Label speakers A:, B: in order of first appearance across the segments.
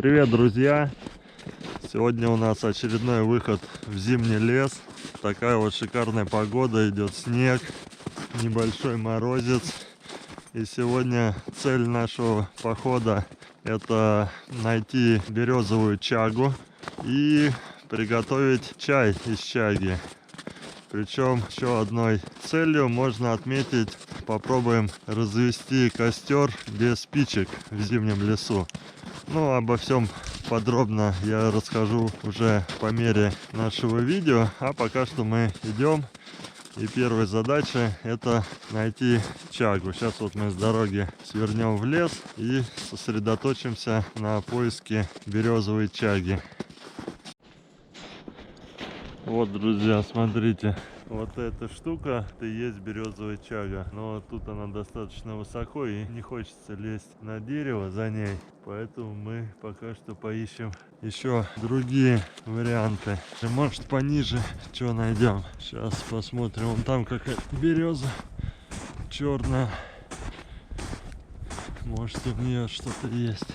A: Привет, друзья! Сегодня у нас очередной выход в зимний лес. Такая вот шикарная погода, идет снег, небольшой морозец. И сегодня цель нашего похода — это найти березовую чагу и приготовить чай из чаги. Причем еще одной целью можно отметить: попробуем развести костер без спичек в зимнем лесу. Ну, обо всем подробно я расскажу уже по мере нашего видео. А пока что мы идем. И первая задача — это найти чагу. Сейчас вот мы с дороги свернем в лес и сосредоточимся на поиске березовой чаги. Вот, друзья, смотрите. Вот эта штука — это и есть березовая чага. Но тут она достаточно высоко и не хочется лезть на дерево за ней. Поэтому мы пока что поищем еще другие варианты. Может, пониже что найдем. Сейчас посмотрим. Вон там какая-то береза черная. Может, у нее что-то есть.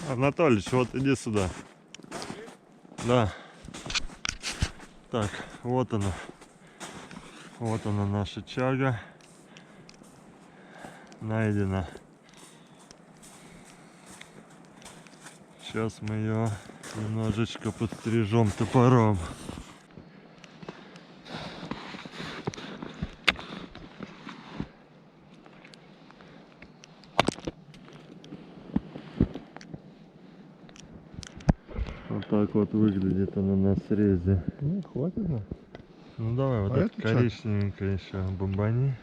A: Анатольевич, вот иди сюда. Да. Так, вот она. Вот она, наша чага. Найдена. Сейчас мы ее немножечко подстрижем топором. Вот так вот выглядит она на срезе.
B: Ну, хватит, да?
A: Ну давай, вот это коричневенькое еще бомбани.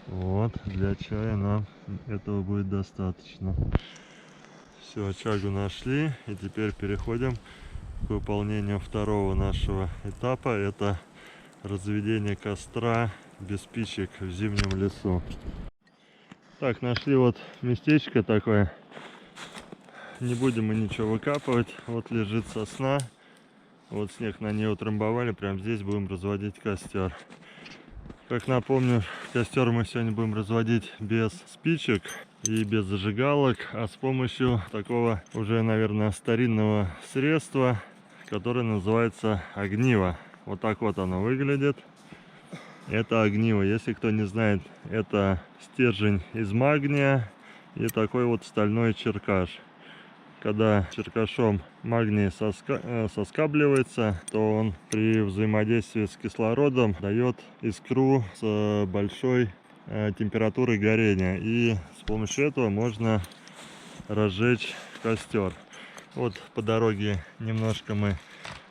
A: Вот, для чая нам этого будет достаточно. Все, чагу нашли, и теперь переходим к выполнению второго нашего этапа. Это разведение костра без спичек в зимнем лесу. Так, нашли вот местечко такое. Не будем мы ничего выкапывать. Вот лежит сосна. Вот снег на нее утрамбовали. Прямо здесь будем разводить костер. Как напомню, костер мы сегодня будем разводить без спичек и без зажигалок, а с помощью такого уже, наверное, старинного средства, которое называется огниво. Вот так вот оно выглядит. Это огниво. Если кто не знает, это стержень из магния и такой вот стальной черкаш. Когда черкашом магний соскабливается, то он при взаимодействии с кислородом дает искру с большой температурой горения. И с помощью этого можно разжечь костер. Вот по дороге немножко мы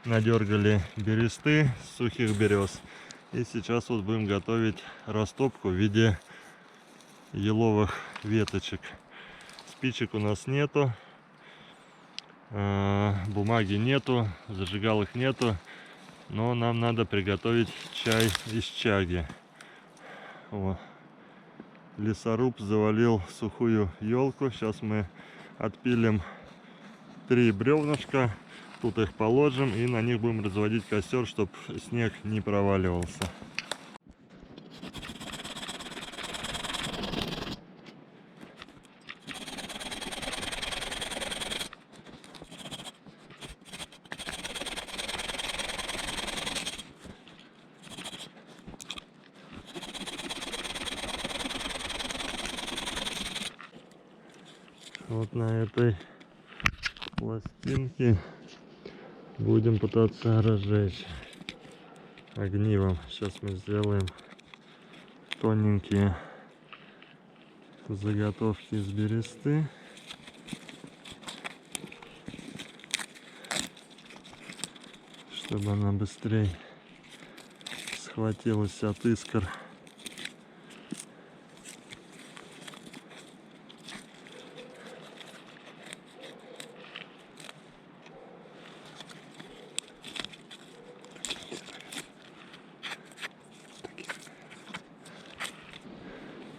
A: надергали бересты, сухих берез. И сейчас вот будем готовить растопку в виде еловых веточек. Спичек у нас нету. Бумаги нету, зажигалок нету, но нам надо приготовить чай из чаги. О, лесоруб завалил сухую елку. Сейчас мы отпилим 3 бревнышка, тут их положим и на них будем разводить костер, чтобы снег не проваливался. Вот на этой пластинке будем пытаться разжечь огнивом. Сейчас мы сделаем тоненькие заготовки из бересты. Чтобы она быстрее схватилась от искр.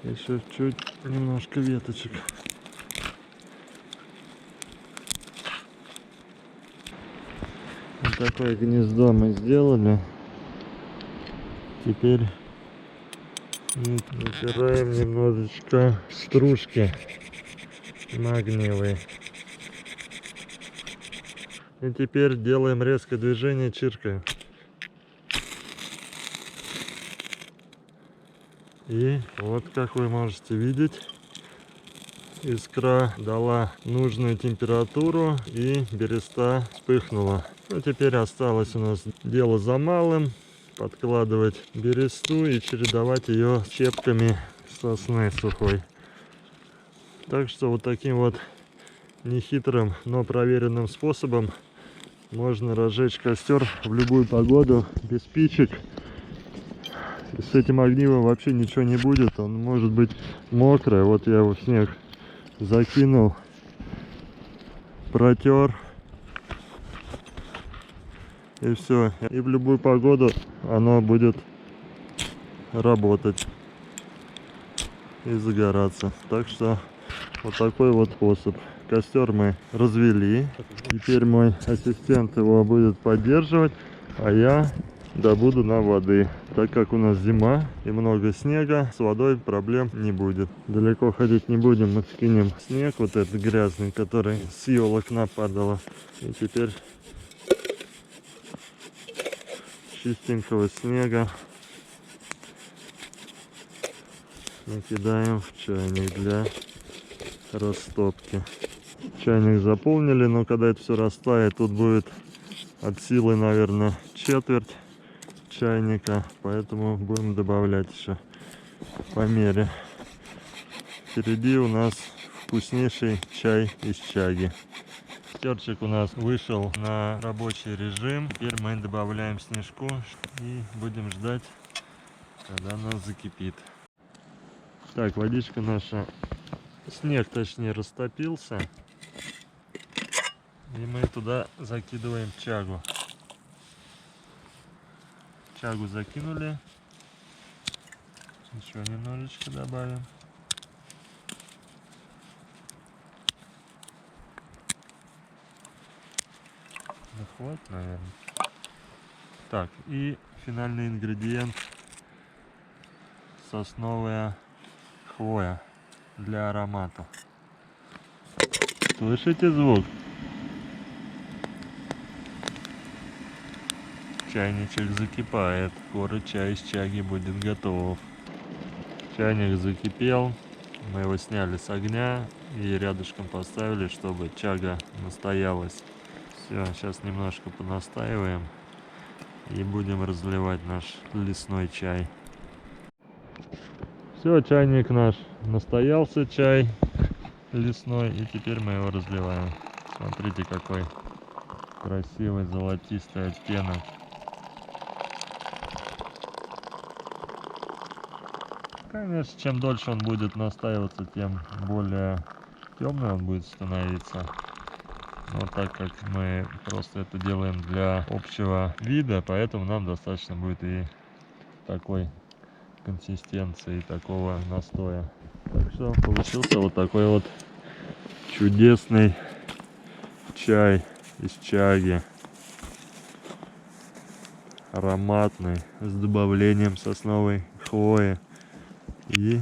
A: Еще чуть немножко веточек. Вот такое гнездо мы сделали. Теперь натираем немножечко стружки магниевые. И теперь делаем резкое движение, чиркаем. И вот, как вы можете видеть, искра дала нужную температуру и береста вспыхнула. Ну, теперь осталось у нас дело за малым. Подкладывать бересту и чередовать ее с щепками сосны сухой. Так что вот таким вот нехитрым, но проверенным способом можно разжечь костер в любую погоду, без спичек. И с этим огнивом вообще ничего не будет, он может быть мокрый. Вот я его в снег закинул, протер, и все. И в любую погоду оно будет работать и загораться. Так что вот такой вот способ. Костер мы развели. Теперь мой ассистент его будет поддерживать, а я добуду нам воды. Так как у нас зима и много снега, с водой проблем не будет. Далеко ходить не будем, мы скинем снег вот этот грязный, который с елок нападало. И теперь чистенького снега накидаем в чайник для растопки. Чайник заполнили, но когда это все растает, тут будет от силы, наверное, четверть чайника, поэтому будем добавлять еще по мере. Впереди у нас вкуснейший чай из чаги. Костерчик у нас вышел на рабочий режим. Теперь мы добавляем снежку и будем ждать, когда она закипит. Так, водичка наша, снег точнее растопился, и мы туда закидываем чагу. Чагу закинули, еще немножечко добавим. Ну, хватит, наверное. Так, и финальный ингредиент — сосновая хвоя для аромата. Слышите звук? Чайничек закипает, скоро чай из чаги будет готов. Чайник закипел, мы его сняли с огня и рядышком поставили, чтобы чага настоялась. Все, сейчас немножко понастаиваем и будем разливать наш лесной чай. Все, чайник наш настоялся, чай лесной, и теперь мы его разливаем. Смотрите, какой красивый золотистый оттенок. Конечно, чем дольше он будет настаиваться, тем более темный он будет становиться. Но так как мы просто это делаем для общего вида, поэтому нам достаточно будет и такой консистенции, такого настоя. Так что получился вот такой вот чудесный чай из чаги. Ароматный, с добавлением сосновой хвои. И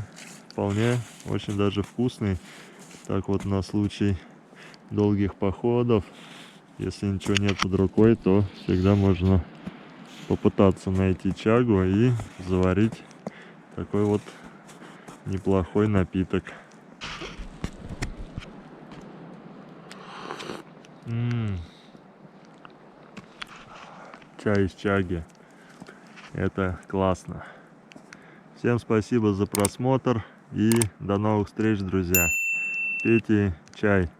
A: вполне очень даже вкусный. Так вот, на случай долгих походов, если ничего нет под рукой, то всегда можно попытаться найти чагу и заварить такой вот неплохой напиток. Чай из чаги. Это классно. Всем спасибо за просмотр и до новых встреч, друзья. Пейте чай.